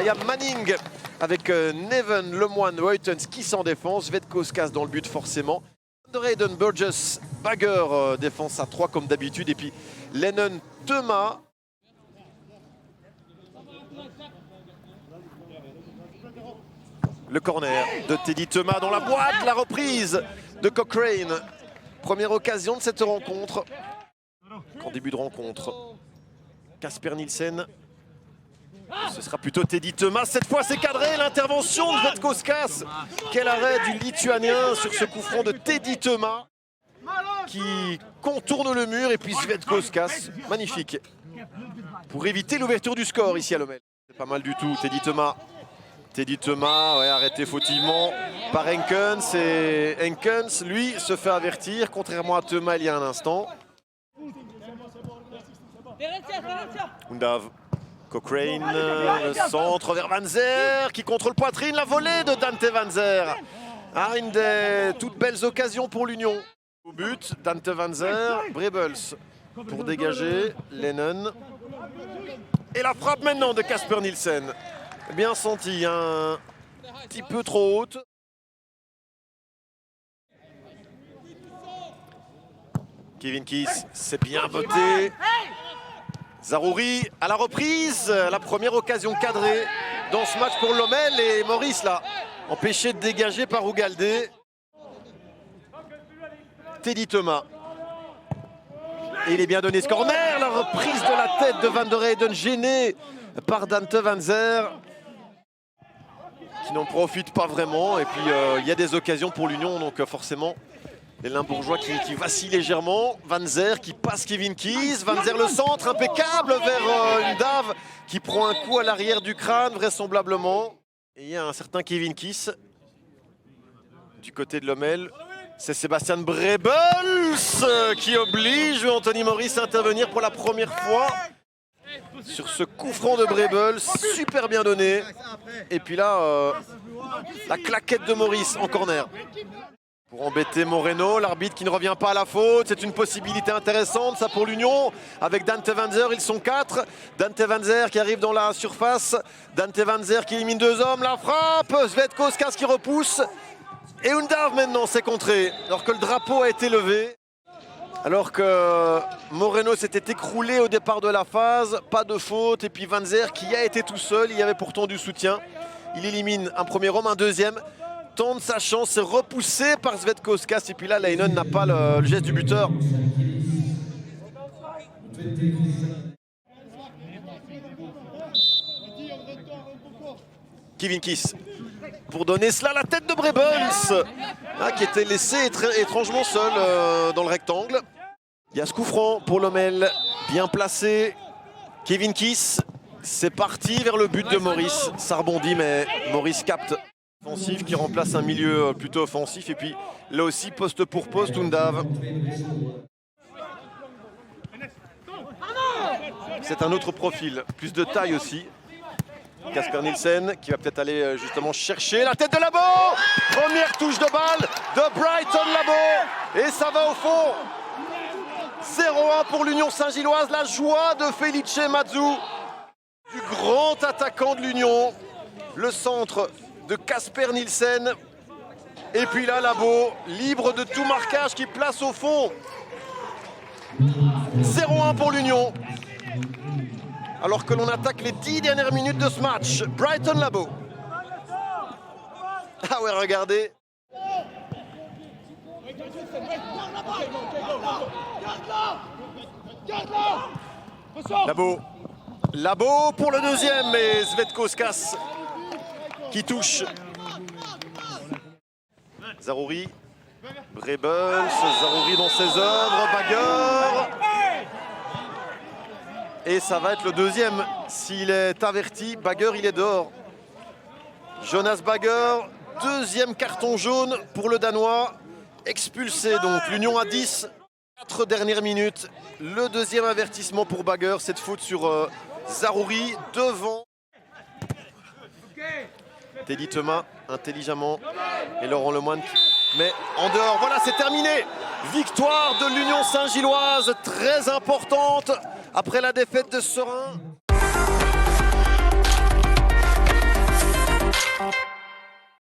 Liam Manning avec Neven Lemoine Reutens qui s'en défend. Svetkauskas dans le but forcément. Rayden Burgess, Bagger défense à 3 comme d'habitude. Et puis Lennon Thomas. Le corner de Teddy Thomas dans la boîte, la reprise de Cochrane. Première occasion de cette rencontre. En début de rencontre, Casper Nielsen. Ce sera plutôt Teddy Thomas. Cette fois, c'est cadré. L'intervention de Svetkauskas. Quel arrêt du Lituanien sur ce coup franc de Teddy Thomas qui contourne le mur. Et puis Svetkauskas, magnifique. Pour éviter l'ouverture du score ici à Lommel. C'est pas mal du tout, Teddy Thomas. Teddy Thomas, ouais, arrêté fautivement par Henkens. Et Henkens, lui, se fait avertir, contrairement à Thomas il y a un instant. Undav, Cochrane, le centre vers Van Zer qui contrôle poitrine, la volée de Dante Van Zer. Ah, une des toutes belles occasions pour l'Union. Au but, Dante Van Zer, Brebels pour dégager, Lennon. Et la frappe maintenant de Casper Nielsen. Bien senti, un petit peu trop haute. Kevin Kiss, c'est bien botté. Zaroury à la reprise, la première occasion cadrée dans ce match pour Lommel. Et Maurice là, empêché de dégager par Ugaldé. Teddy Thomas. Et il est bien donné ce corner, la reprise de la tête de Van der Heyden gêné par Dante Van Zer. Qui n'en profite pas vraiment. Et puis il y a des occasions pour l'Union, donc forcément les Limbourgeois qui vacillent légèrement. Van Zer qui passe Kevin Kiss. Van Zer le centre, impeccable vers Undav qui prend un coup à l'arrière du crâne vraisemblablement. Et il y a un certain Kevin Kiss du côté de Lommel. C'est Sébastien Brebels qui oblige Anthony Maurice à intervenir pour la première fois. Sur ce coup franc de Brebels, super bien donné. Et puis là, la claquette de Maurice en corner. Pour embêter Moreno, l'arbitre qui ne revient pas à la faute. C'est une possibilité intéressante, ça pour l'Union. Avec Dante Van Zer, ils sont 4. Dante Van Zer qui arrive dans la surface. Dante Van Zer qui élimine 2 hommes. La frappe, Svetkauskas qui repousse. Et Undav maintenant s'est contré, alors que le drapeau a été levé. Alors que Moreno s'était écroulé au départ de la phase, pas de faute. Et puis Van Zer qui a été tout seul, il y avait pourtant du soutien. Il élimine un premier homme, un deuxième. Tente sa chance, c'est repoussé par Svetkauskas. Et puis là, Leinonen n'a pas le geste du buteur. Kevin Kiss pour donner cela à la tête de Brebels qui était laissé étrangement seul dans le rectangle. Il y a ce coup franc pour Lommel, bien placé. Kevin Kiss, c'est parti vers le but de Maurice. Ça rebondit mais Maurice capte. Offensif qui remplace un milieu plutôt offensif. Et puis là aussi poste pour poste Undav. C'est un autre profil, plus de taille aussi. Casper Nielsen qui va peut-être aller justement chercher la tête de Labo. Première touche de balle de Brighton Labo. Et ça va au fond. 0-1 pour l'Union Saint-Gilloise. La joie de Felice Mazzu, du grand attaquant de l'Union. Le centre de Casper Nielsen. Et puis là, Labo, libre de tout marquage qui place au fond. 0-1 pour l'Union. Alors que l'on attaque les 10 dernières minutes de ce match. Brighton Labo. Ah ouais, regardez. Labo pour le deuxième. Et Svetkauskas qui touche. Zaroury. Brebels. Zaroury dans ses œuvres. Bagger. Et ça va être le deuxième. S'il est averti, Bagger, il est dehors. Jonas Bagger, deuxième carton jaune pour le Danois. Expulsé donc. L'Union à 10. 4 dernières minutes. Le deuxième avertissement pour Bagger. Cette faute sur Zaroury devant. Teddy Thomas, intelligemment. Et Laurent Lemoine mais en dehors. Voilà, c'est terminé. Victoire de l'Union Saint-Gilloise, très importante. Après la défaite de Serein.